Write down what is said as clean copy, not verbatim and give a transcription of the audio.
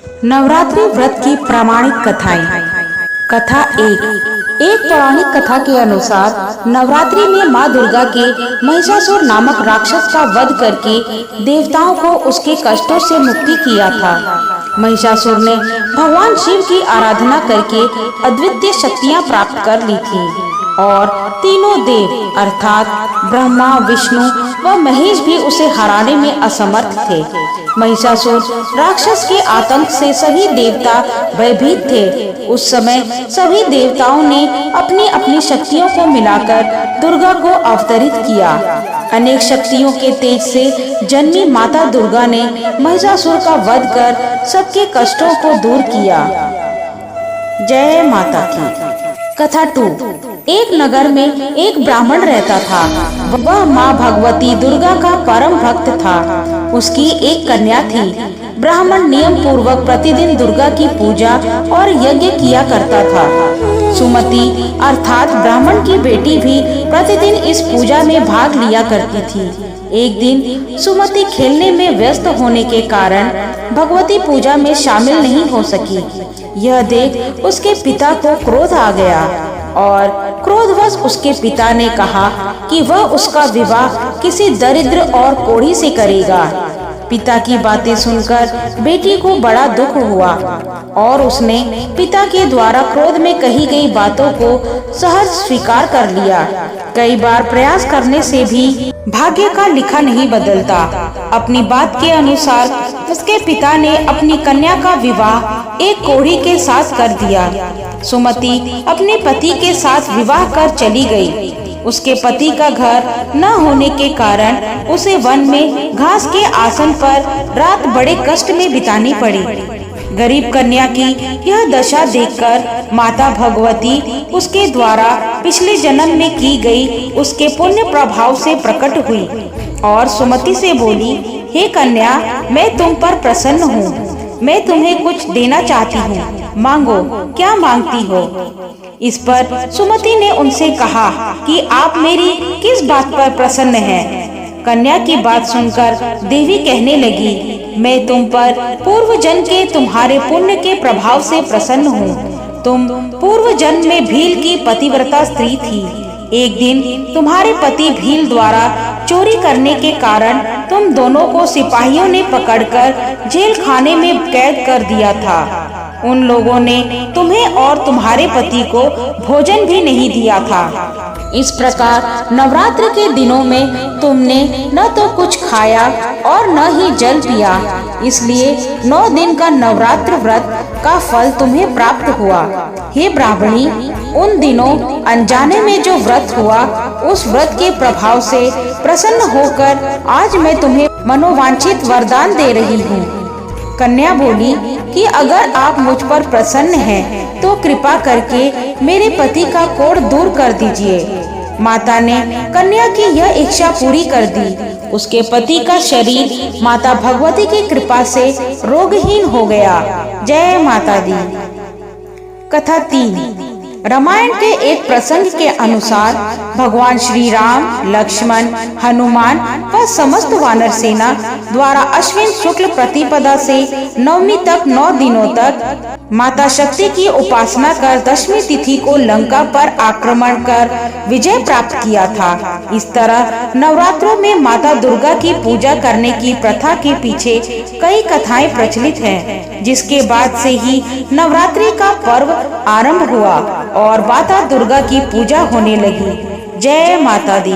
नवरात्रि व्रत की प्रामाणिक कथाएं। कथा एक पौराणिक कथा के अनुसार नवरात्रि में माँ दुर्गा के महिषासुर नामक राक्षस का वध करके देवताओं को उसके कष्टों से मुक्ति किया था। महिषासुर ने भगवान शिव की आराधना करके अद्वितीय शक्तियां प्राप्त कर ली थी और तीनों देव अर्थात ब्रह्मा, विष्णु व महेश भी उसे हराने में असमर्थ थे। महिषासुर राक्षस के आतंक से सभी देवता भयभीत थे। उस समय सभी देवताओं ने अपनी अपनी शक्तियों को मिलाकर दुर्गा को अवतरित किया। अनेक शक्तियों के तेज से जन्मी माता दुर्गा ने महिषासुर का वध कर सबके कष्टों को दूर किया। जय माता की। कथा 2। एक नगर में एक ब्राह्मण रहता था। वह माँ भगवती दुर्गा का परम भक्त था। उसकी एक कन्या थी। ब्राह्मण नियम पूर्वक प्रतिदिन दुर्गा की पूजा और यज्ञ किया करता था। सुमति अर्थात ब्राह्मण की बेटी भी प्रतिदिन इस पूजा में भाग लिया करती थी। एक दिन सुमति खेलने में व्यस्त होने के कारण भगवती पूजा में शामिल नहीं हो सकी। यह देख उसके पिता को क्रोध आ गया और क्रोधवश उसके पिता ने कहा कि वह उसका विवाह किसी दरिद्र और कोढ़ी से करेगा। पिता की बातें सुनकर बेटी को बड़ा दुख हुआ और उसने पिता के द्वारा क्रोध में कही गई बातों को सहज स्वीकार कर लिया। कई बार प्रयास करने से भी भाग्य का लिखा नहीं बदलता। अपनी बात के अनुसार उसके पिता ने अपनी कन्या का विवाह एक कोढ़ी के साथ कर दिया। सुमति अपने पति के साथ विवाह कर चली गई। उसके पति का घर न होने के कारण उसे वन में घास के आसन पर रात बड़े कष्ट में बितानी पड़ी। गरीब कन्या की यह दशा देखकर माता भगवती उसके द्वारा पिछले जन्म में की गई उसके पुण्य प्रभाव से प्रकट हुई और सुमति से बोली, हे कन्या, मैं तुम पर प्रसन्न हूँ। मैं तुम्हें कुछ देना चाहती हूँ, मांगो, क्या मांगती हो? इस पर सुमति ने उनसे कहा कि आप मेरी किस बात पर प्रसन्न हैं? कन्या की बात सुनकर देवी कहने लगी, मैं तुम पर पूर्व जन्म के तुम्हारे पुण्य के प्रभाव से प्रसन्न हूँ। तुम पूर्व जन्म में भील की पतिव्रता स्त्री थी। एक दिन तुम्हारे पति भील द्वारा चोरी करने के कारण तुम दोनों को सिपाहियों ने पकड़कर जेल खाने में कैद कर दिया था। उन लोगों ने तुम्हें और तुम्हारे पति को भोजन भी नहीं दिया था। इस प्रकार नवरात्र के दिनों में तुमने न तो कुछ खाया और न ही जल पिया, इसलिए 9 दिन का नवरात्र व्रत का फल तुम्हें प्राप्त हुआ। हे ब्राह्मणी, उन दिनों अनजाने में जो व्रत हुआ, उस व्रत के प्रभाव से प्रसन्न होकर आज मैं तुम्हें मनोवांछित वरदान दे रही हूँ। कन्या बोली कि अगर आप मुझ पर प्रसन्न हैं तो कृपा करके मेरे पति का कोढ़ दूर कर दीजिए। माता ने कन्या की यह इच्छा पूरी कर दी। उसके पति का शरीर माता भगवती की कृपा से रोगहीन हो गया। जय माता दी। कथा 3। रामायण के एक प्रसंग के अनुसार भगवान श्री राम, लक्ष्मण, हनुमान व समस्त वानर सेना द्वारा अश्विन शुक्ल प्रतिपदा से नवमी तक 9 दिनों तक माता शक्ति की उपासना कर दशमी तिथि को लंका पर आक्रमण कर विजय प्राप्त किया था। इस तरह नवरात्रों में माता दुर्गा की पूजा करने की प्रथा के पीछे कई कथाएं प्रचलित हैं, जिसके बाद से ही नवरात्रि का पर्व आरंभ हुआ और माता दुर्गा की पूजा होने लगी। जय माता दी।